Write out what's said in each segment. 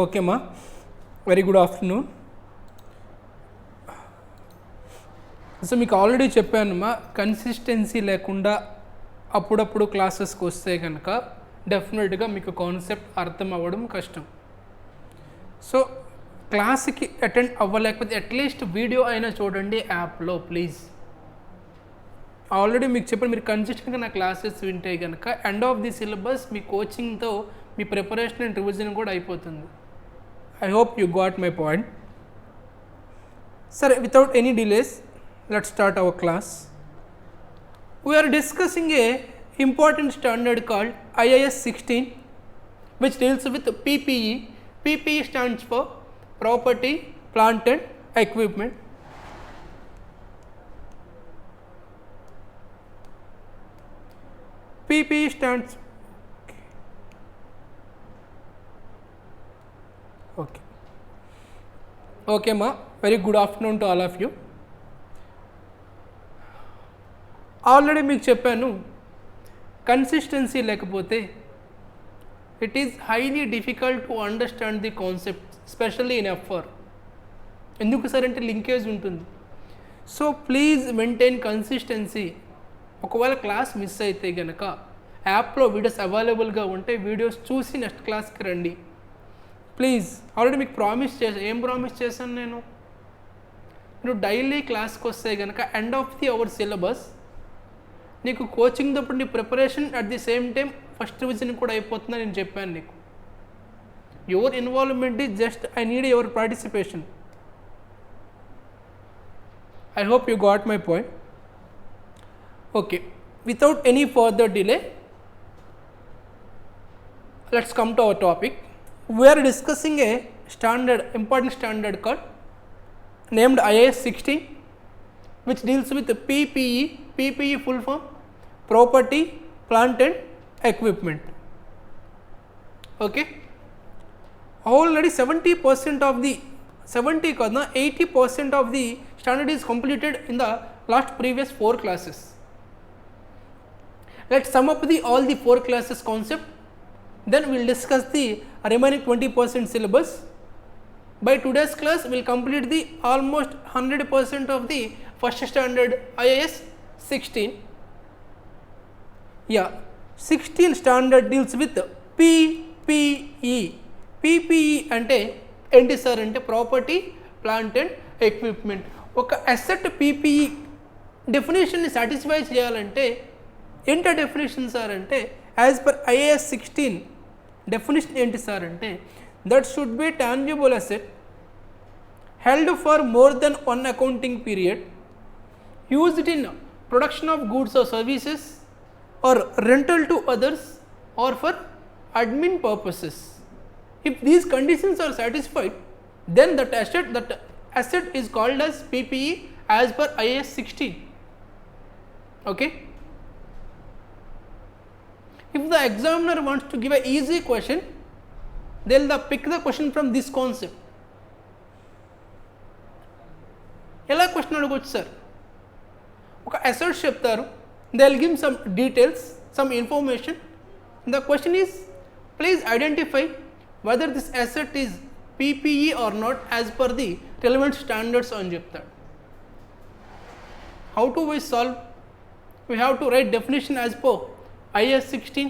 Okay మా, very good afternoon. So మీకు already చెప్పాను మా, కన్సిస్టెన్సీ లేకుండా అప్పుడప్పుడు క్లాసెస్కి వస్తే కనుక డెఫినెట్గా మీకు కాన్సెప్ట్ అర్థం అవ్వడం కష్టం. సో క్లాస్కి అటెండ్ అవ్వలేకపోతే అట్లీస్ట్ వీడియో అయినా చూడండి యాప్లో ప్లీజ్. ఆల్రెడీ మీకు చెప్పాను, మీరు కన్సిస్టెంట్గా నా క్లాసెస్ వింటే కనుక ఎండ్ ఆఫ్ ది సిలబస్ మీ కోచింగ్తో మీ ప్రిపరేషన్ అండ్ రివిజన్ కూడా అయిపోతుంది. I hope you got my point. సరే, without any delays let's start our class. We are discussing a important standard called IAS 16, which deals with PPE. PPE stands for property, plant and equipment. PPE stands okay ma, very good afternoon to all of you. Already మీకు చెప్పాను, consistency లేకపోతే it is highly difficult to understand the concept, specially in FR. ఎందుకు sir అంటే linkage ఉంటుంది. So please maintain consistency. ఒకవేళ class miss అయితే కనుక యాప్లో వీడియోస్ అవైలబుల్గా ఉంటే వీడియోస్ చూసి నెక్స్ట్ క్లాస్కి రండి ప్లీజ్. ఆల్రెడీ మీకు ప్రామిస్ చేశాను. ఏం ప్రామిస్ చేశాను నేను? మీరు డైలీ క్లాస్కి వస్తే కనుక end of the our syllabus నీకు కోచింగ్తో పాటు నీ preparation at the same time first revision కూడా అయిపోతుందని నేను చెప్పాను నీకు. Your involvement is just I need your participation. I hope you got my point. Okay, without any further delay let's come to our topic. We are discussing a standard, important standard called named IAS 16, which deals with PPE. PPE full form property, plant and equipment. Okay, already 70% of the 80% of the standard is completed in the last previous 4 classes. Let's sum up all the 4 classes concept, then we will discuss the remaining 20% syllabus. By today's class we will complete the almost 100% of the first standard IAS 16. Yeah, 16 standard deals with PPE. PPE అంటే ఏంటి sir అంటే property, plant and equipment. ఒక asset PPE డెఫినేషన్ని satisfy చేయాలంటే ఏంటి definition sir అంటే as per IAS 16 definition ఏంటి sir అంటే that should be tangible asset held for more than 1 accounting period, used in production of goods or services or rental to others or for admin purposes. If these conditions are satisfied, then that asset is called as PPE as per IAS 16. Okay, if the examiner wants to give a easy question, they will pick the question from this concept. ఎలా question అడగవచ్చు sir? ఒక asset చెప్తారు, they will give some details, some information. The question is please identify whether this asset is PPE or not as per the relevant standards అని చెప్తాడు. How to we solve? We have to write definition as per IAS 16.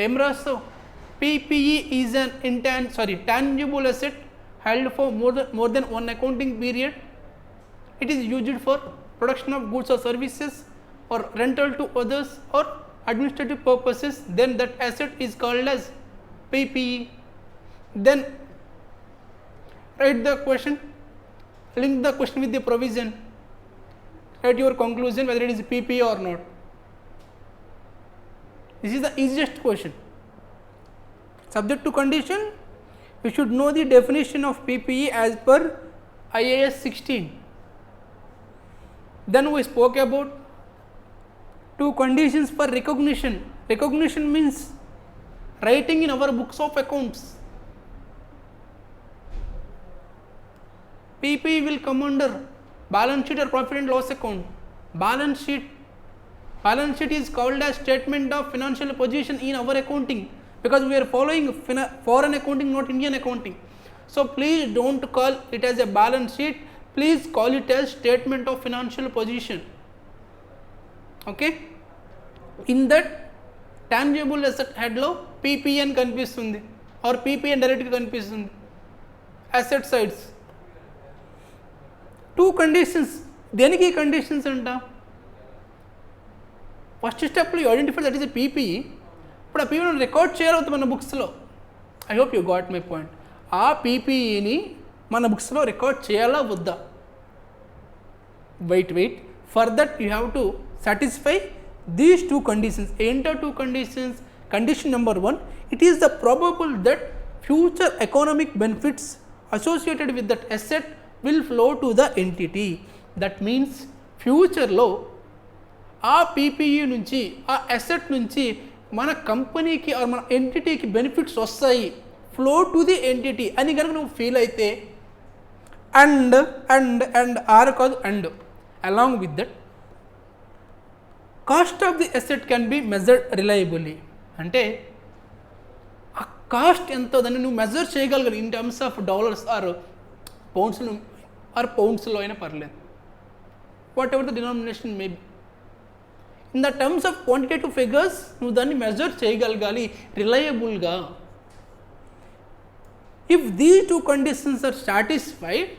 ఏం రాస్తావు? PPE ఈజ్ అన్ tangible asset held for more than 1 accounting period. It is used for production of goods or services or rental to others or administrative purposes, then that asset is called as PPE. Then write the question, link the question with the provision, write your conclusion whether it is PPE or not. This is the easiest question. Subject to condition, you should know the definition of PPE as per IAS 16. Then we spoke about 2 conditions for recognition. Recognition means writing in our books of accounts. PPE will come under balance sheet or profit and loss account. Balance sheet is called as statement of financial position in our accounting. because we are following foreign accounting, not Indian accounting. So please don't call it as a balance sheet, please call it as statement of financial position. Okay, in that tangible asset head lo PPN కనిపిస్తుంది or PPN direct గా కనిపిస్తుంది asset sides. Two conditions, దేనికి conditions అంట? First స్టెప్లో you identify that is a PPE. ఇప్పుడు ఆ పీపీని record చేయాలవుతుంది మన బుక్స్లో. I hope you got my point. ఆ పీపీఈని మన బుక్స్లో రికార్డ్ చేయాలా వద్దా? Wait for that you have to satisfy these two conditions. Enter two conditions. Condition number 1, it is the probable that future economic benefits associated with that asset will flow to the entity. That means future లో ఆ PPE నుంచి ఆ asset నుంచి మన కంపెనీకి or మన ఎంటిటీకి benefits వస్తాయి, ఫ్లో టు ది ఎంటిటీ అని కనుక నువ్వు ఫీల్ అయితే, అండ్ అండ్ అండ్ ఆర్ కాదు and along with that cost of the asset can be measured reliably. అంటే ఆ కాస్ట్ ఎంతో దాన్ని నువ్వు మెజర్ చేయగలగాలి in terms of dollars or పౌండ్స్లో అయినా పర్లేదు, whatever the denomination may be. In the terms of quantitative figures నువ్వు దాన్ని మెజర్ చేయగలగాలి రిలయబుల్గా. If these two conditions are satisfied,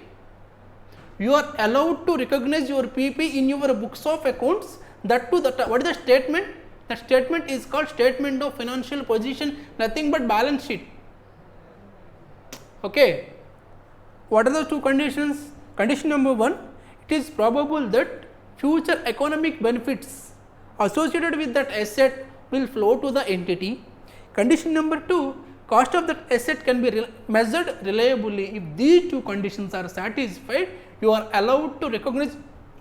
you are allowed to recognize your PP in your books of accounts. That too, what is the statement? That statement is called statement of financial position, nothing but balance sheet. Okay, what are the two conditions? Condition number 1, it is probable that future economic benefits associated with that asset will flow to the entity. Condition number 2, cost of that asset can be measured reliably. If these two conditions are satisfied, you are allowed to recognize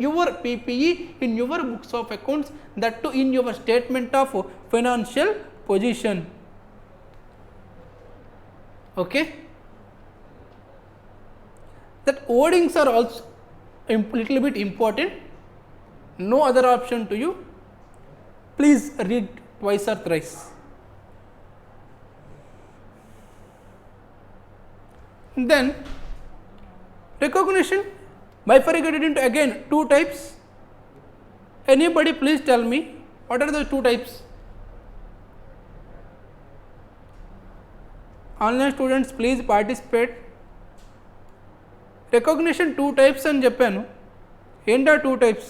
your PPE in your books of accounts, that too in your statement of financial position. Okay, that wordings are also little bit important. No other option to you. Please read twice or thrice. Then recognition bifurcated into again two types. Anybody please tell me what are the two types? Online students please participate. Recognition two types అని చెప్పాను, ఏంటా two types?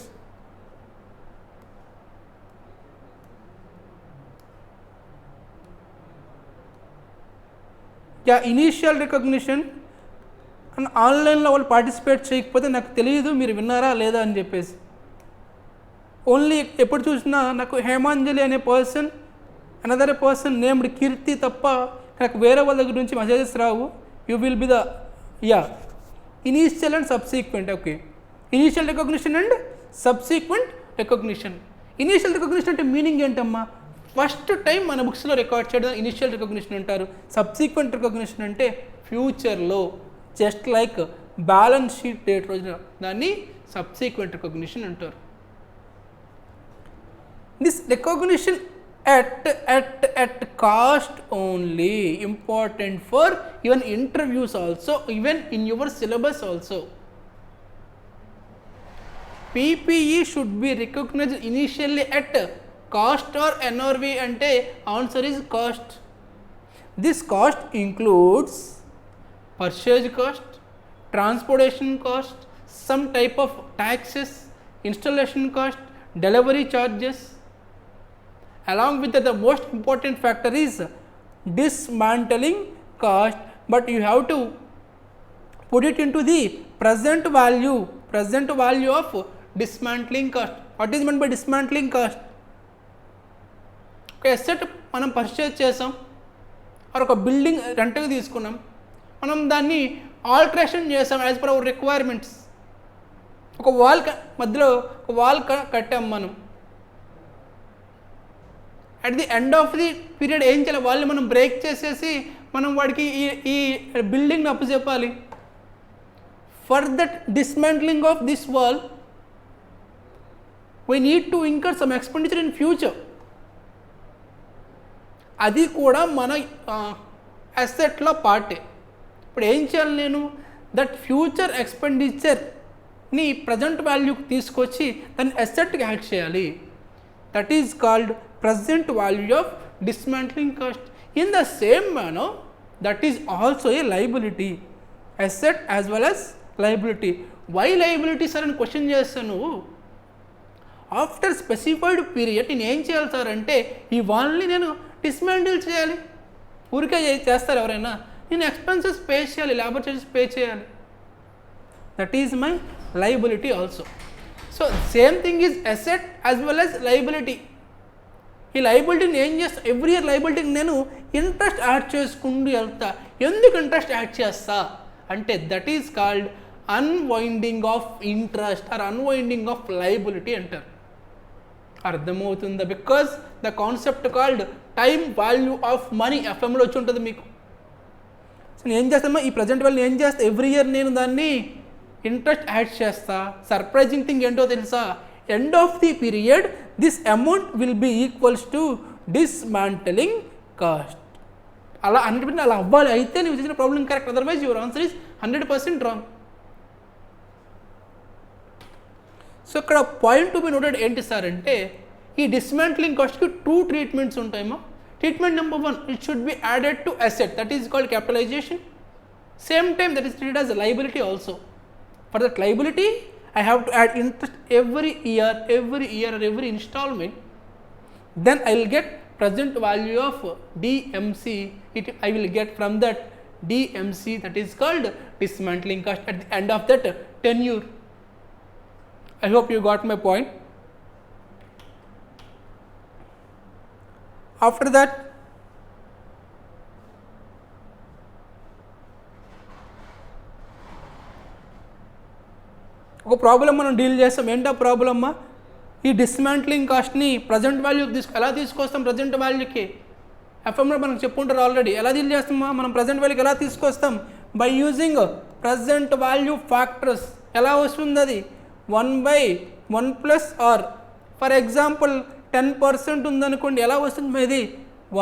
Yeah initial recognition and ఆన్లైన్లో వాళ్ళు participate చేయకపోతే నాకు తెలియదు మీరు విన్నారా లేదా అని చెప్పేసి. ఓన్లీ ఎప్పుడు చూసినా నాకు హేమాంజలి అనే పర్సన్, అనదర్ పర్సన్ నేమ్డ్ కీర్తి తప్ప నాకు వేరే వాళ్ళ దగ్గర నుంచి messages Rao. You will be the initial and subsequent. Okay, initial recognition and subsequent recognition. Initial recognition అంటే మీనింగ్ ఏంటమ్మా? ఫస్ట్ టైం మన బుక్స్లో రికార్డ్ చేయడం ఇనిషియల్ రికగ్నిషన్ అంటారు. సబ్సీక్వెంట్ రికగ్నిషన్ అంటే ఫ్యూచర్లో, just like balance sheet date రోజున దాన్ని సబ్సీక్వెంట్ రికగ్నిషన్ అంటారు. This recognition at cost only, important for even interviews also, even in your syllabus also. PPE should be recognized initially at cost or NRV ante answer is cost. This cost includes purchase cost, transportation cost, some type of taxes, installation cost, delivery charges. Along with that, the most important factor is dismantling cost, but you have to put it into the present value of dismantling cost. What is meant by dismantling cost? ఒక asset మనం purchase చేసాం, or ఒక building రెంట్కి తీసుకున్నాం, మనం దాన్ని alteration చేసాం as per our requirements. ఒక వాల్ మధ్యలో ఒక వాల్ కట్టాం మనం. At the end of the period ఏం చేయాలి? వాళ్ళని మనం బ్రేక్ చేసేసి మనం వాడికి ఈ బిల్డింగ్ని అప్పచెప్పాలి. For that dismantling of this wall we need to incur some expenditure in future. అది కూడా మన అసెట్లో పార్టే. ఇప్పుడు ఏం చేయాలి నేను, దట్ ఫ్యూచర్ ఎక్స్పెండిచర్ని ప్రజెంట్ వాల్యూకి తీసుకొచ్చి దాన్ని అసెట్కి యాడ్ చేయాలి. That is called present value of dismantling cost. In the same manner that is also a liability, asset as well as liability. Why liability sir అని క్వశ్చన్ చేస్తాను. ఆఫ్టర్ స్పెసిఫైడ్ పీరియడ్ నేను ఏం చేయాలి సార్ అంటే ఇవన్నీ నేను dismantle చేయాలి. ఊరికే చేస్తారు ఎవరైనా, నేను ఎక్స్పెన్సెస్ పే చేయాలి, లేబర్ చార్జెస్ పే చేయాలి. That is my liability also. So same thing is asset as well as liability. ఈ లయబిలిటీని ఏం చేస్తా, ఎవ్రీ ఇయర్ లయబిలిటీకి నేను ఇంట్రెస్ట్ యాడ్ చేసుకుంటూ వెళ్తా. ఎందుకు ఇంట్రెస్ట్ యాడ్ చేస్తా అంటే that is called unwinding of interest or unwinding of liability అంటారు. అర్థమవుతుందా? Because the concept called time value of money ఎఫ్ఎంలో వచ్చి ఉంటుంది మీకు. సో నేను ఏం చేస్తామో ఈ ప్రజెంట్ వాల్యూ ఏం చేస్తా, ఎవ్రీ ఇయర్ నేను దాన్ని ఇంట్రెస్ట్ యాడ్ చేస్తా. సర్ప్రైజింగ్ థింగ్ ఏంటో తెలుసా, end of the period this amount will be equals to dismantling cost. అలా 100% అలా అవ్వాలి. అయితే నువ్వు చేసిన problem correct, otherwise your answer is 100% wrong. So ఇక్కడ పాయింట్ టు బి నోటెడ్ ఏంటి సార్ అంటే ఈ డిస్మాంట్లింగ్ కాస్ట్కి 2 ట్రీట్మెంట్స్ ఉంటాయమ్మా. Treatment number 1, it should be added to asset, that is called capitalization. Same time that is treated as liability also. For that liability I have to add interest every year or every installment. Then I will get present value of DMC. I will get from that DMC, that is called dismantling cost, at the end of that tenure. I hope you got my point. After that, ఒక problem మనం deal చేస్తాం. ఏంటో ప్రాబ్లమ్మా, ఈ dismantling కాస్ట్ని present వాల్యూకి ఎలా తీసుకొస్తాం, present వాల్యూకి ఎఫ్ఎంలో మనకు చెప్పుకుంటారు already. ఎలా డీల్ చేస్తామా మనం ప్రజెంట్ వాల్యూకి ఎలా తీసుకొస్తాం, by using present value factors. ఎలా వస్తుంది అది, 1/1 ప్లస్ ఆర్. ఫర్ ఎగ్జాంపుల్ 10% ఉందనుకోండి, ఎలా వస్తుంది ఇది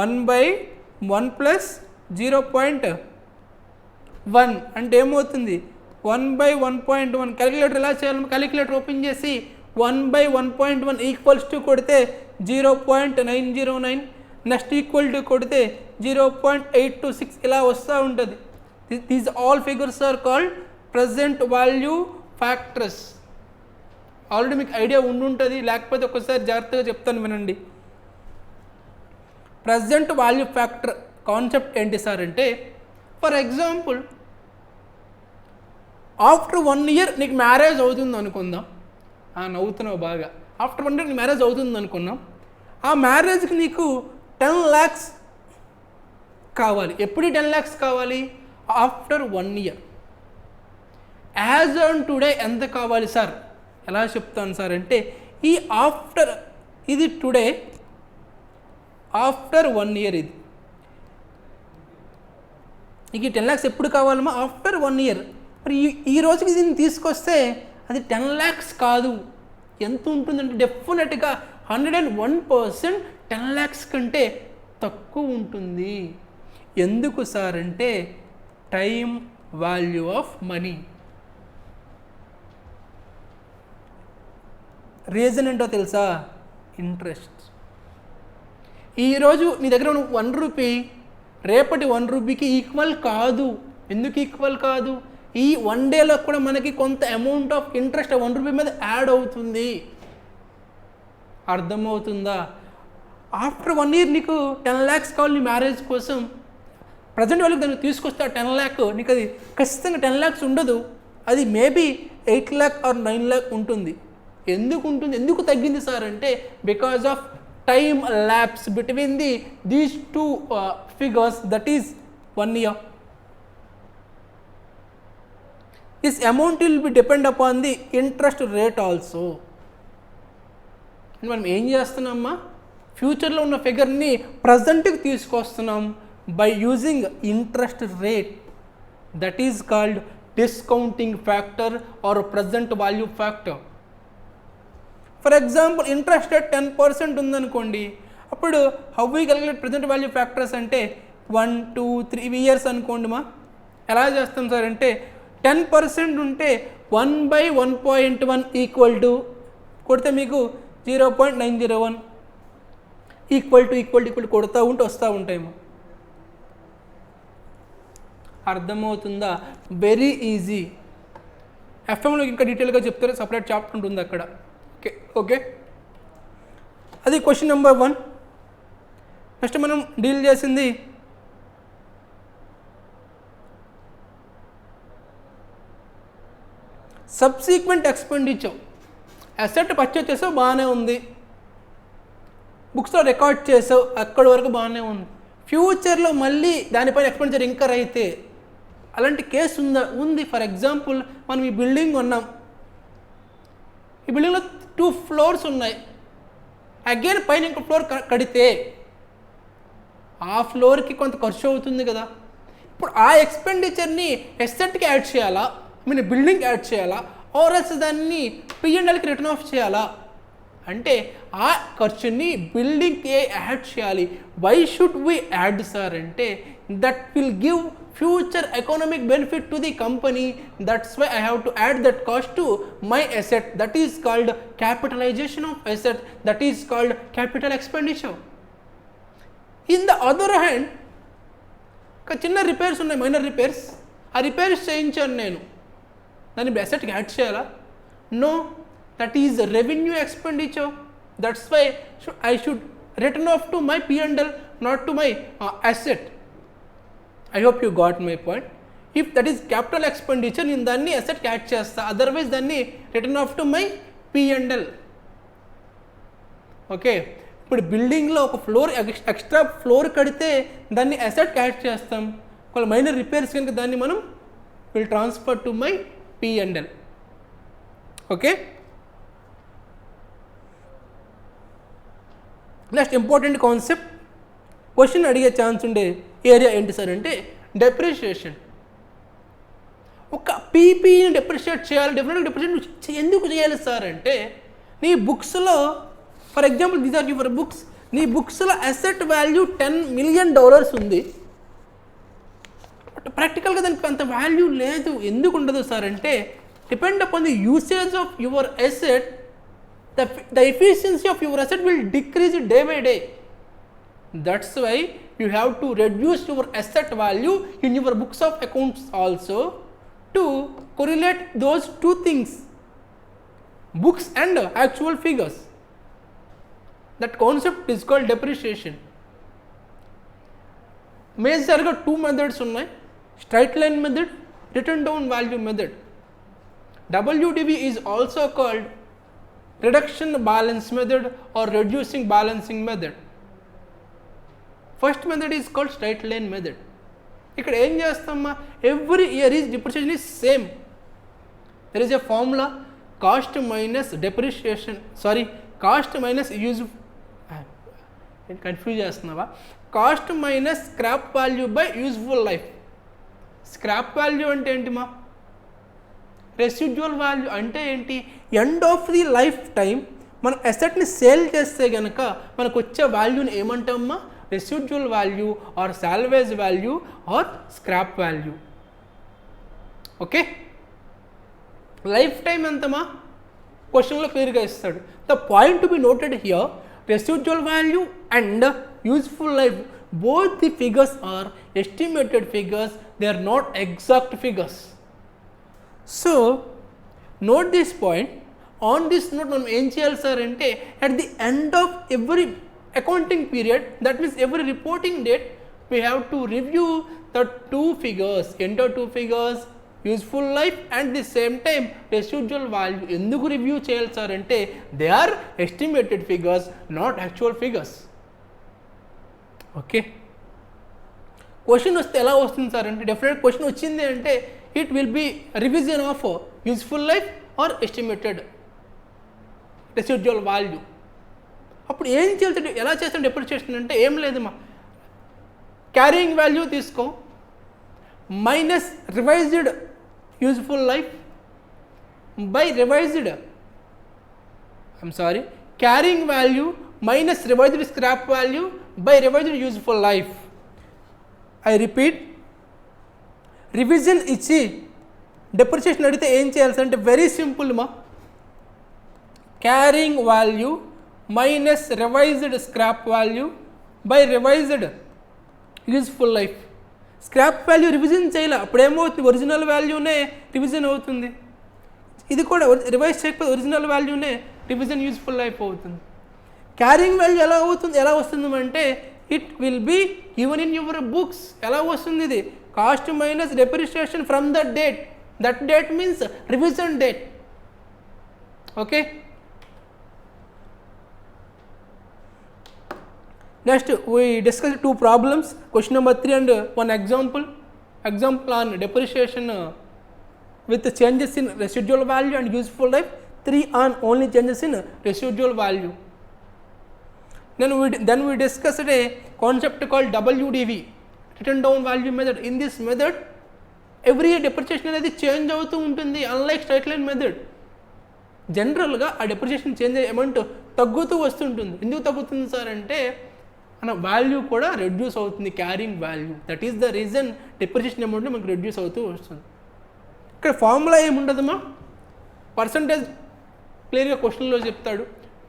1/1 ప్లస్ 0.1 అంటే ఏమవుతుంది 1/1.1. క్యాలిక్యులేటర్ ఎలా చేయాలి, క్యాలిక్యులేటర్ ఓపెన్ చేసి 1/1.1 ఈక్వల్స్ టు కొడితే 0.909, నెక్స్ట్ ఈక్వల్ టు కొడితే 0.826 ఇలా వస్తూ ఉంటుంది. These all figures are called present value factors. Already మీకు ఐడియా ఉండుంటుంది, లేకపోతే ఒకసారి జాగ్రత్తగా చెప్తాను వినండి. ప్రజెంట్ వాల్యూ ఫ్యాక్టర్ కాన్సెప్ట్ ఏంటి సార్ అంటే, ఫర్ ఎగ్జాంపుల్ ఆఫ్టర్ 1 ఇయర్ నీకు మ్యారేజ్ అవుతుంది అనుకుందాం. నవ్వుతున్నావు బాగా. ఆఫ్టర్ 1 ఇయర్ నీకు మ్యారేజ్ అవుతుంది అనుకున్నాం. ఆ మ్యారేజ్కి నీకు 10 lakhs కావాలి. ఎప్పుడు 10 lakhs కావాలి, after 1 year. As on today ఎంత కావాలి సార్, ఎలా చెప్తాను సార్ అంటే ఈ ఆఫ్టర్ ఇది టుడే, ఆఫ్టర్ 1 ఇయర్ ఇది. నీకు 10 lakhs ఎప్పుడు కావాలమ్మా, ఆఫ్టర్ 1 ఇయర్. మరి ఈ రోజుకి దీన్ని తీసుకొస్తే అది 10 lakhs కాదు. ఎంత ఉంటుందంటే డెఫినెట్గా 101% 10 lakhs కంటే తక్కువ ఉంటుంది. ఎందుకు సార్ అంటే time value of money. Reason ఏంటో తెలుసా, ఇంట్రెస్ట్. ఈరోజు నీ దగ్గర ఉన్న 1 రూపీ రేపటి 1 రూపీకి ఈక్వల్ కాదు. ఎందుకు ఈక్వల్ కాదు, ఈ 1 డేలో కూడా మనకి కొంత అమౌంట్ ఆఫ్ ఇంట్రెస్ట్ 1 రూపీ మీద యాడ్ అవుతుంది. అర్థమవుతుందా? ఆఫ్టర్ 1 ఇయర్ నీకు 10 lakhs కావాలి నీ మ్యారేజ్ కోసం. ప్రజెంట్ వాళ్ళకి దాన్ని తీసుకొస్తే 10 lakh నీకు అది ఖచ్చితంగా 10 lakhs ఉండదు. అది మేబీ 8 lakh or 9 lakh ఉంటుంది. ఎందుకు ఉంటుంది, ఎందుకు తగ్గింది సార్ అంటే because of time lapse between these 2 figures, that is 1 year. This amount will be depend upon the interest rate also. మనం ఏం చేస్తున్నామా, ఫ్యూచర్లో ఉన్న ఫిగర్ని ప్రజెంట్కి తీసుకొస్తున్నాం by using interest rate. That is called discounting factor or present value factor. For example interest rate 10% ఉందనుకోండి, అప్పుడు how we calculate present value factors అంటే 1 2 3 ఇయర్స్ అనుకోండి మా. ఎలా చేస్తాం సార్ అంటే 10% ఉంటే 1/1.1 ఈక్వల్ టు కొడితే మీకు 0.901 ఈక్వల్ టు కొడుతూ ఉంటే వస్తూ ఉంటాయేమో. అర్థమవుతుందా? Very easy. ఎఫ్ఎంలో ఇంకా డీటెయిల్గా చెప్తారు, సపరేట్ చాప్టర్ ఉంటుంది అక్కడ. ఓకే ఓకే, అది క్వశ్చన్ నెంబర్ 1. నెక్స్ట్ మనం డీల్ చేసింది సబ్సీక్వెంట్ ఎక్స్పెండిచర్. అసెట్ పర్చేస్ చేసావు బాగానే ఉంది, బుక్స్లో రికార్డ్ చేసావు అక్కడి వరకు బాగానే ఉంది. ఫ్యూచర్లో మళ్ళీ దానిపైన ఎక్స్పెండిచర్ ఇంకర్ అయితే అలాంటి కేసు ఉంది. ఫర్ ఎగ్జాంపుల్ మనం ఈ బిల్డింగ్ ఉన్నాం, ఈ బిల్డింగ్లో 2 ఫ్లోర్స్ ఉన్నాయి, అగైన్ పైన ఇంకో ఫ్లోర్ కడితే ఆ ఫ్లోర్కి కొంత ఖర్చు అవుతుంది కదా. ఇప్పుడు ఆ ఎక్స్పెండిచర్ని ఎసెట్కి యాడ్ చేయాలా, బిల్డింగ్ యాడ్ చేయాలా, ఆర్ఎల్స్ దాన్ని P&Lకి రిటర్న్ ఆఫ్ చేయాలా అంటే ఆ ఖర్చుని బిల్డింగ్కి యాడ్ చేయాలి. Why should we add sir అంటే that will give future economic benefit to the company. That's why I have to add that cost to my asset. That is called capitalization of asset. That is called capital expenditure. In the other hand, చిన్న repairs ఉన్నాయి, minor repairs, ఆ repairs చేయించాను నేను, దాన్ని అసెట్కి add చేయాలా? No, that is revenue expenditure. That's why I should return off to my P&L, not to my asset. I hope you got my point. If that is capital expenditure, నేను దాన్ని అసెట్కి add చేస్తా, otherwise దాన్ని return off to my P&L. Okay, ఇప్పుడు బిల్డింగ్లో ఒక floor extra floor కడితే దాన్ని అసెట్కి యాడ్ చేస్తాం, ఒకవేళ మైనర్ రిపేర్స్ కనుక దాన్ని మనం will transfer to my P&L. Okay, next important concept, question అడిగే ఛాన్స్ ఉండే ఏరియా ఏంటి సార్ అంటే డెప్రిషియేషన్. ఒక పీపీని డెప్రిషియేట్ చేయాలి, డెఫినెట్గా డెప్రిషియేట్ ఎందుకు చేయాలి సార్ అంటే నీ బుక్స్లో, for example these are your books, నీ బుక్స్లో అసెట్ వాల్యూ $10 million ఉంది, బట్ ప్రాక్టికల్గా దానికి అంత వాల్యూ లేదు. ఎందుకు ఉండదు సార్ అంటే depend upon the usage of your asset, the efficiency of your asset will decrease day by day. That's why you have to reduce your asset value in your books of accounts also to correlate those two things, books and actual figures. That concept is called depreciation. Majorly 2 methods ఉన్నాయి, straight line method, written down value method. WDV is also called reduction balance method or reducing balancing method. First method is called straight line method. ఇక్కడ ఏం చేస్తామా, every year is depreciation is same. There is a formula, cost minus depreciation, sorry cost minus use, confuse చేస్తున్నావా, cost minus scrap value by useful life. Scrap value అంటే ఏంటి మా, residual value అంటే ఏంటి, end of the life time మనం అసెట్ని sale చేస్తే కనుక మనకు వచ్చే వాల్యూని ఏమంటామమ్మా, residual value or salvage value or scrap value. Okay, life time ఎంతమా క్వశ్చన్లో క్లియర్గా ఇస్తాడు. The point to be noted here, residual value and useful life, both the figures are estimated figures, they are not exact figures. So note this point. On this note మనం ఏం చేయాలి sir అంటే at the end of every accounting period, that means every reporting date, we have to review the 2 figures, enter 2 figures, useful life and the same time residual value. ఎందుకు review చేయాలి sir అంటే they are estimated figures, not actual figures. Okay, question వస్తే ఎలా వస్తుంది sir అంటే definite question వచ్చింది అంటే it will be revision of useful life or estimated residual value. అప్పుడు ఏం చేయాలి, ఎలా చేస్తాను డెప్రిషియేషన్ అంటే ఏం లేదమ్మా, క్యారింగ్ వాల్యూ తీసుకో minus revised useful life by revised, I'm sorry, carrying value minus revised scrap value by revised useful life. I repeat, revision ఇచ్చి డెప్రిసియేషన్ అడిగితే ఏం చేయాల్సి అంటే వెరీ సింపుల్ మా, carrying value minus revised scrap value by revised useful life. Scrap value revision చేయాలి, అప్పుడేమవుతుంది original వాల్యూనే revision అవుతుంది. ఇది కూడా రివైజ్ చేయకపోతే ఒరిజినల్ వాల్యూనే రివిజన్ యూజ్ఫుల్ లైఫ్ అవుతుంది. క్యారింగ్ వాల్యూ ఎలా అవుతుంది, ఎలా వస్తుంది అంటే it will be given in your books. ఎలా వస్తుంది ఇది, cost minus depreciation from that date, that date means revision date. Okay, next we discussed two problems, question number 3 and one example on depreciation with changes in residual value and useful life, 3 on only changes in residual value. Then we discussed a concept called WDV, written down value method. In this method every year depreciation అనేది change అవుతూ ఉంటుంది, unlike straight line method. జనరల్గా ఆ depreciation change అయ్యే amount తగ్గుతూ వస్తుంటుంది. ఎందుకు తగ్గుతుంది సార్ అంటే మన వాల్యూ కూడా రెడ్యూస్ అవుతుంది, carrying value. That is the reason depreciation amount మనకు రెడ్యూస్ అవుతూ వస్తుంది. ఇక్కడ ఫార్ములా ఏముండదమ్మా, పర్సంటేజ్ క్లియర్గా క్వశ్చన్లో చెప్తాడు,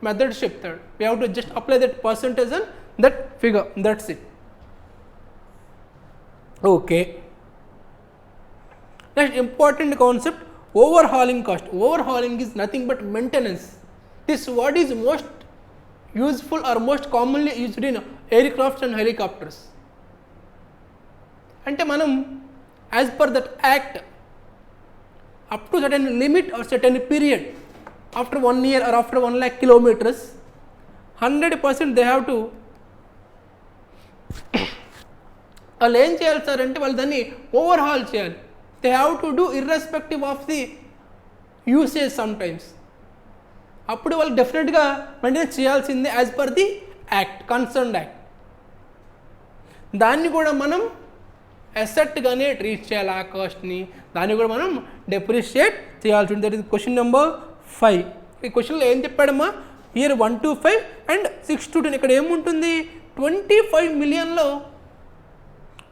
మెథడ్స్ చెప్తాడు. We have to just apply that percentage and that figure, that's it. Okay, next important concept, overhauling cost. Overhauling is nothing but maintenance. This what is most useful or most commonly used in aircrafts and helicopters. అంటే మనం as per that act up to certain limit or certain period, after 1 year or after 1 lakh kilometers, 100% they have to వాళ్ళు ఏం చేయాలి sir అంటే వాళ్ళు దాన్ని overhaul చేయాలి. They have to do irrespective of the usage sometimes. అప్పుడు వాళ్ళు డెఫినెట్గా మెయింటెనెన్స్ చేయాల్సిందే as per the act, concerned act. దాన్ని కూడా మనం అసెట్గానే ట్రీట్ చేయాలి, ఆ కాస్ట్ని దాన్ని కూడా మనం డెప్రిషియేట్ చేయాల్సి ఉంటుంది. That is question number 5. ఈ క్వశ్చన్లో ఏం చెప్పాడమ్మా, ఇయర్ 1 to 5 అండ్ 6 to 10. ఇక్కడ ఏముంటుంది, 25 million-లో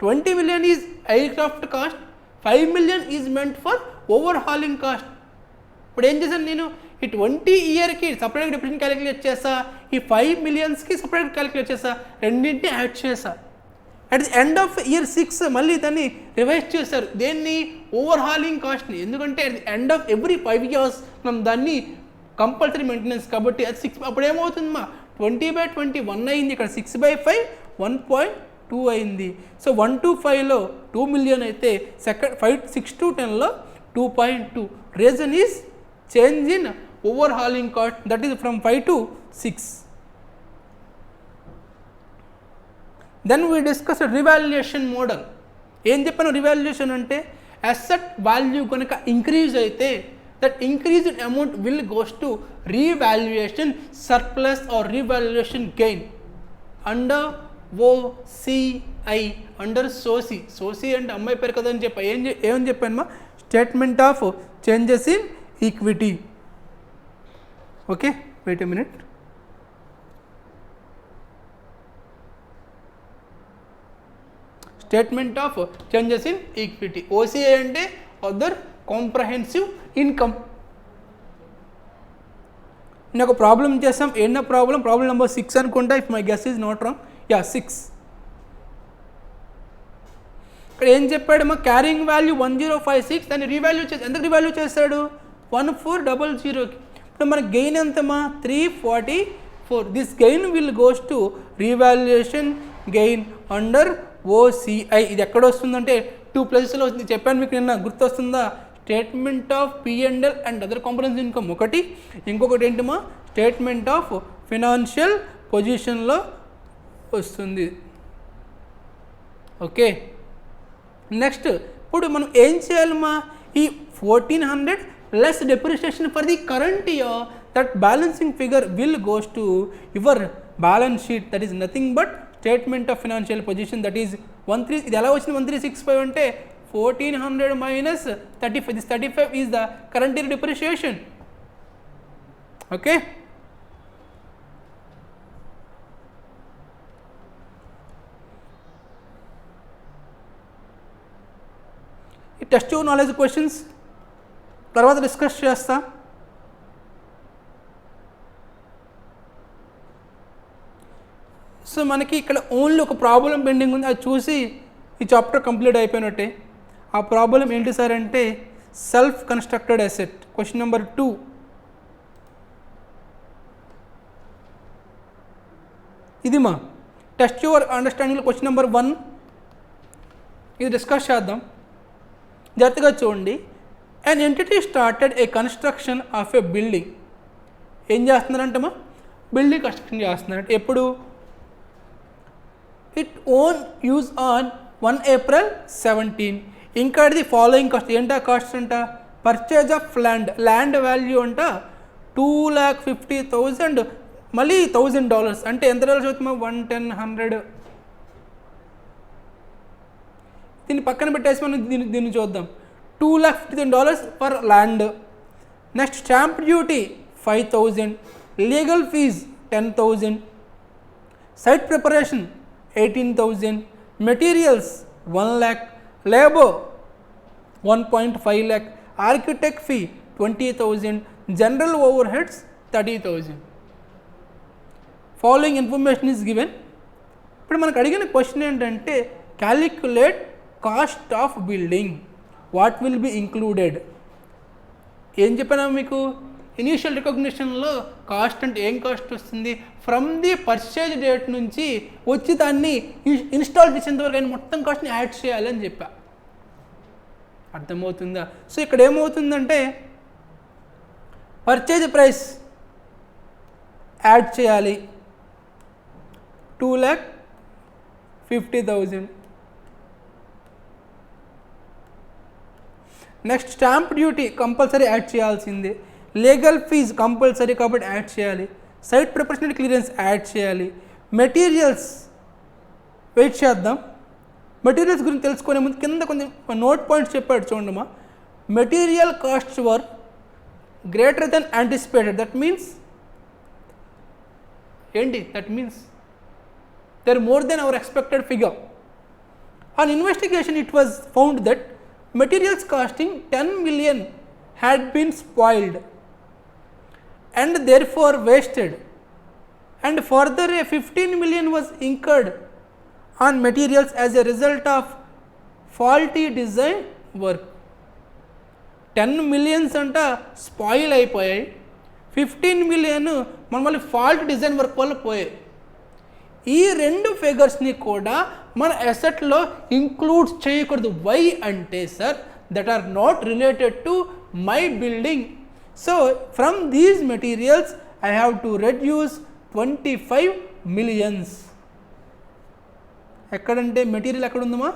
20 million is aircraft cost, 5 million is meant for overhauling cost. ఇప్పుడు ఏం చేశాను నేను, ఈ 20 yearకి సపరేట్గా డెప్రిసియేషన్ క్యాలిక్యులేట్ చేసా, ఈ 5 millionsకి సపరేట్గా క్యాలిక్యులేట్ చేసా, రెండింటిని యాడ్ చేసా. At the end of year 6 మళ్ళీ దాన్ని రివైజ్ చేశారు, దేన్ని, ఓవర్హాలింగ్ కాస్ట్ని. ఎందుకంటే at the end of every 5 years మనం దాన్ని కంపల్సరీ మెయింటెనెన్స్ కాబట్టి అది 6. అప్పుడు ఏమవుతుందమ్మా, 20/20 1 అయింది, ఇక్కడ 6/5 1.2 అయింది. సో 1 to 5లో 2 million అయితే second 6 to 10లో 2.2. Reason is change in overhauling cost, that is from 5 to 6. Then we discuss a revaluation model. ఏం చెప్పాను, రివాల్యుయేషన్ అంటే అసెట్ వాల్యూ కనుక ఇంక్రీజ్ అయితే that increased amount will goes to revaluation surplus or revaluation gain under OCI, under సోసి అంటే అమ్మాయి పేరు కదా అని చెప్పా. ఏమని చెప్పాను మా, statement of changes in equity. Okay, wait a minute. Statement of changes in equity. OCI అంటే అదర్ కాంప్రహెన్సివ్ ఇన్కమ్. నేను ఒక ప్రాబ్లం చేసాం, ఏంటో ప్రాబ్లం నెంబర్ 6 అనుకుంటా, if my guess is not wrong. 6. ఇక్కడ ఏం చెప్పాడు, క్యారింగ్ వాల్యూ 1056, దాన్ని రీవాల్యూ చేసి, ఎందుకు రీవాల్యూ చేశాడు, 1400కి. ఇప్పుడు మన గెయిన్ ఎంతమా, 344. This gain will goes to revaluation gain under OCI. ఇది ఎక్కడ వస్తుందంటే 2 places వస్తుంది. చెప్పాను మీకు నిన్న, గుర్తొస్తుందా, statement of P&L and other comprehensive income ఒకటి, ఇంకొకటి ఏంటమ్మా, స్టేట్మెంట్ ఆఫ్ ఫినాన్షియల్ పొజిషన్లో వస్తుంది. ఓకే, నెక్స్ట్ ఇప్పుడు మనం ఏం చేయాలమ్మా, ఈ 1400 less depreciation for the current year, that balancing figure will goes to your balance sheet, that is nothing but statement of financial position, that is 13. ఇది ఎలా వచ్చింది 1365 అంటే 1400 minus 35. this 35 is the current year depreciation. Okay, ఈ test knowledge questions తర్వాత discuss చేస్తా. So మనకి ఇక్కడ only ఒక ప్రాబ్లం పెండింగ్ ఉంది, అది చూసి ఈ చాప్టర్ కంప్లీట్ అయిపోయినట్టే. ఆ ప్రాబ్లం ఏంటి సార్ అంటే self constructed asset. Question number 2. ఇది మా test your understanding. Question number 1 ఇది డిస్కస్ చేద్దాం, జాగ్రత్తగా చూడండి. An entity started a construction of A building. ఏం చేస్తున్నారంటమ్మా? బిల్డింగ్ కన్స్ట్రక్షన్ చేస్తున్నారంటే ఎప్పుడు? It own use on 1 April 17. ఇంకా ఇది ఫాలోయింగ్ కాస్ట్. ఏంటా కాస్ట్ అంట? పర్చేజ్ ఆఫ్ ల్యాండ్ వాల్యూ అంట $2,50,000, మళ్ళీ $1,000 అంటే ఎంత డాలర్స్ అవుతుందా? 110, 100. దీన్ని పక్కన పెట్టేసి మనం దీన్ని చూద్దాం. $2,50,000 for land. Next stamp duty 5,000, legal fees 10,000, site preparation 18,000, materials 1 lakh, labour 1.5 lakh, architect fee 20,000, general overheads 30,000. Following information is given. ఇప్పుడు మనకు అడిగిన క్వశ్చన్ ఏంటంటే calculate cost of building, what will be included. ఏం చెప్పానా మీకు? Initial రికగ్నిషన్లో cost అంటే ఏం cost వస్తుంది? ఫ్రమ్ ది పర్చేజ్ డేట్ నుంచి వచ్చి దాన్ని ఇన్స్టాల్ చేసేంత వరకు అయినా మొత్తం కాస్ట్ని యాడ్ చేయాలని చెప్పా. అర్థమవుతుందా? సో ఇక్కడ ఏమవుతుందంటే పర్చేజ్ ప్రైస్ యాడ్ చేయాలి 2,50,000. Next stamp duty compulsory add చేయాల్సిందే, లీగల్ ఫీజ్ కంపల్సరీ కాబట్టి యాడ్ చేయాలి, సైట్ ప్రిపరేషన్ క్లియరెన్స్ యాడ్ చేయాలి, మెటీరియల్స్ వెయిట్ చేద్దాం. మెటీరియల్స్ గురించి తెలుసుకునే ముందు కింద కొంచెం నోట్ పాయింట్స్ చెప్పాడు చూడమ్మా. Material costs were greater than anticipated. That means ఏంటి? That means they are more than our expected figure. On investigation it was found that materials costing 10 million had been spoiled and therefore wasted, and further a 15 million was incurred on materials as a result of faulty design work. 10 millions అంట spoil అయిపోయాయి, 15 million మళ్ళీ fault design work వల్ల పోయాయి. ఈ రెండు figures కూడా మన అసెట్లో ఇంక్లూడ్ చేయకూడదు. వై అంటే sir that are not related to my building. So from these materials I have to reduce 25 million. ఎక్కడంటే మెటీరియల్ ఎక్కడ ఉందమ్మా?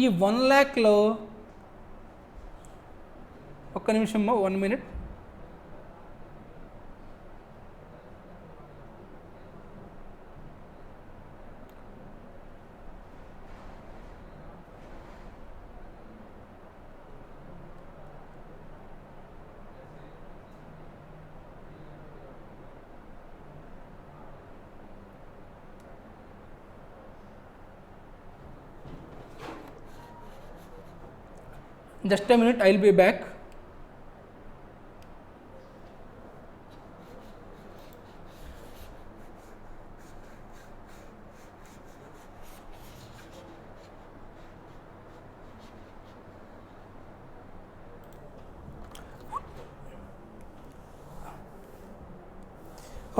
ఈ 1 lakhలో ఒక్క నిమిషం, 1 minute. Just a minute, I will be back.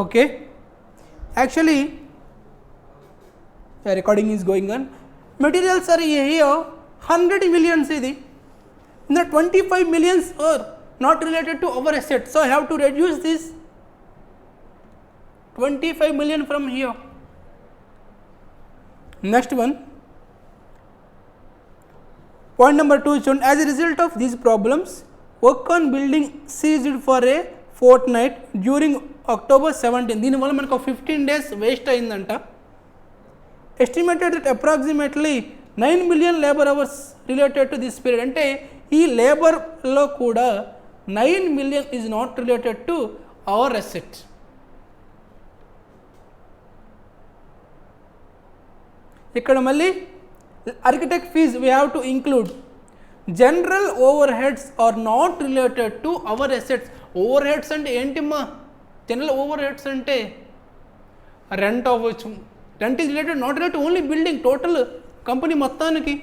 Okay, actually the recording is going on. Materials are here 100 millions idi. The 25 millions are not related to our asset, so I have to reduce this 25 million from here. Next one, point number 2 is shown. As a result of these problems, work on building ceased for a fortnight during October 17. దీని వల్ల మనకు 15 days waste అయిందంట. Estimated that approximately 9 million labor hours related to this period. అంటే ఈ లేబర్లో కూడా 9 million is not related to our asset. ఇక్కడ మళ్ళీ architect fees we have to include general overheads are not related to our assets. Overheads అంటే ఏంటిమ్మా? General overheads అంటే rent అవ్వచ్చు. Rent is related, not related only building, total company మొత్తానికి,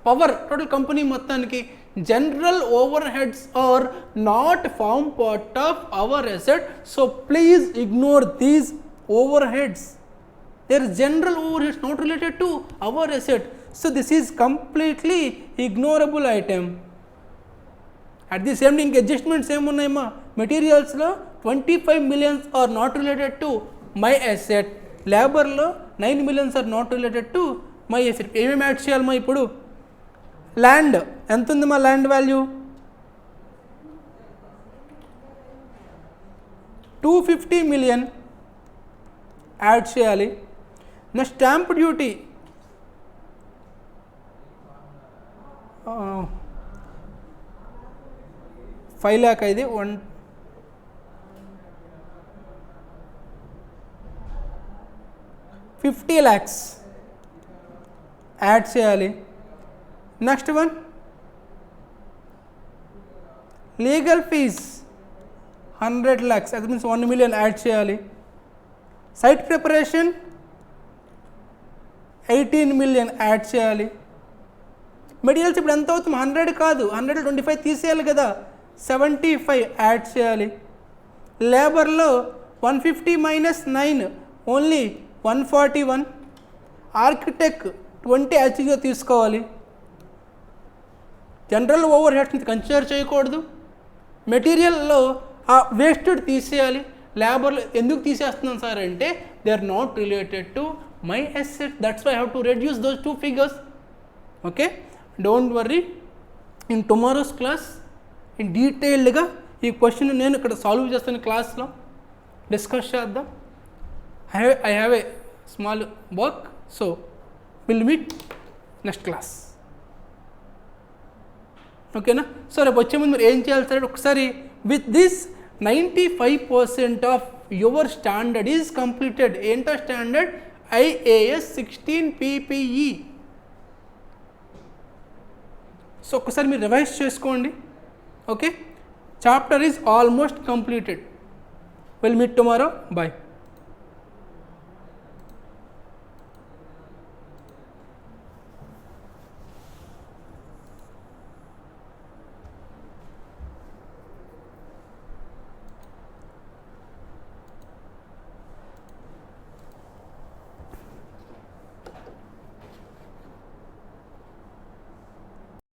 power total company మొత్తానికి. General overheads are not form part of our asset, so please ignore these overheads. There is general overheads not related to our asset, so this is completely ignorable item. At the same ఇంక adjustments ఏమున్నాయమ్మా? మెటీరియల్స్లో 25 million are not related to my asset, లేబర్లో 9 million are not related to my asset. ఏమేమి add చేయాలమ్మా ఇప్పుడు? Land ఎంత ఉంది మా ల్యాండ్ వాల్యూ? 250 million యాడ్ చేయాలి. నెక్స్ట్ స్టాంప్ డ్యూటీ 5 lakh, ఇది 50 lakhs యాడ్ చేయాలి. Next one legal fees 100 lakhs, అది మీన్స్ 1 million యాడ్ చేయాలి. సైట్ ప్రిపరేషన్ 18 million యాడ్ చేయాలి. మెటీరియల్స్ ఇప్పుడు ఎంత అవుతుంది? 100 కాదు, 125 తీసేయాలి కదా, 75 యాడ్ చేయాలి. లేబర్లో 150 minus 9 ఓన్లీ 141. ఆర్కిటెక్ట్ 20 యాక్చువల్గా తీసుకోవాలి. జనరల్ ఓవర్ హెడ్స్ని కన్సిడర్ చేయకూడదు. మెటీరియల్లో ఆ వేస్టెడ్ తీసేయాలి. లేబర్లో ఎందుకు తీసేస్తున్నాను సార్ అంటే they are not related to my asset, that's why I have to reduce those 2 figures. Okay, don't worry, in tomorrow's class in డీటెయిల్డ్గా ఈ క్వశ్చన్ నేను ఇక్కడ సాల్వ్ చేస్తాను, క్లాస్లో డిస్కస్ చేద్దాం. I have a small work, so we'll meet next class. ఓకేనా? So రేపు వచ్చే ముందు మీరు ఏం చేయాలి సార్, ఒకసారి with this 95% of your standard is completed. ఏంటో స్టాండర్డ్? IAS 16 PPE. సో ఒకసారి మీరు రివైజ్ చేసుకోండి. Okay, chapter is almost completed. Will meet tomorrow. Bye.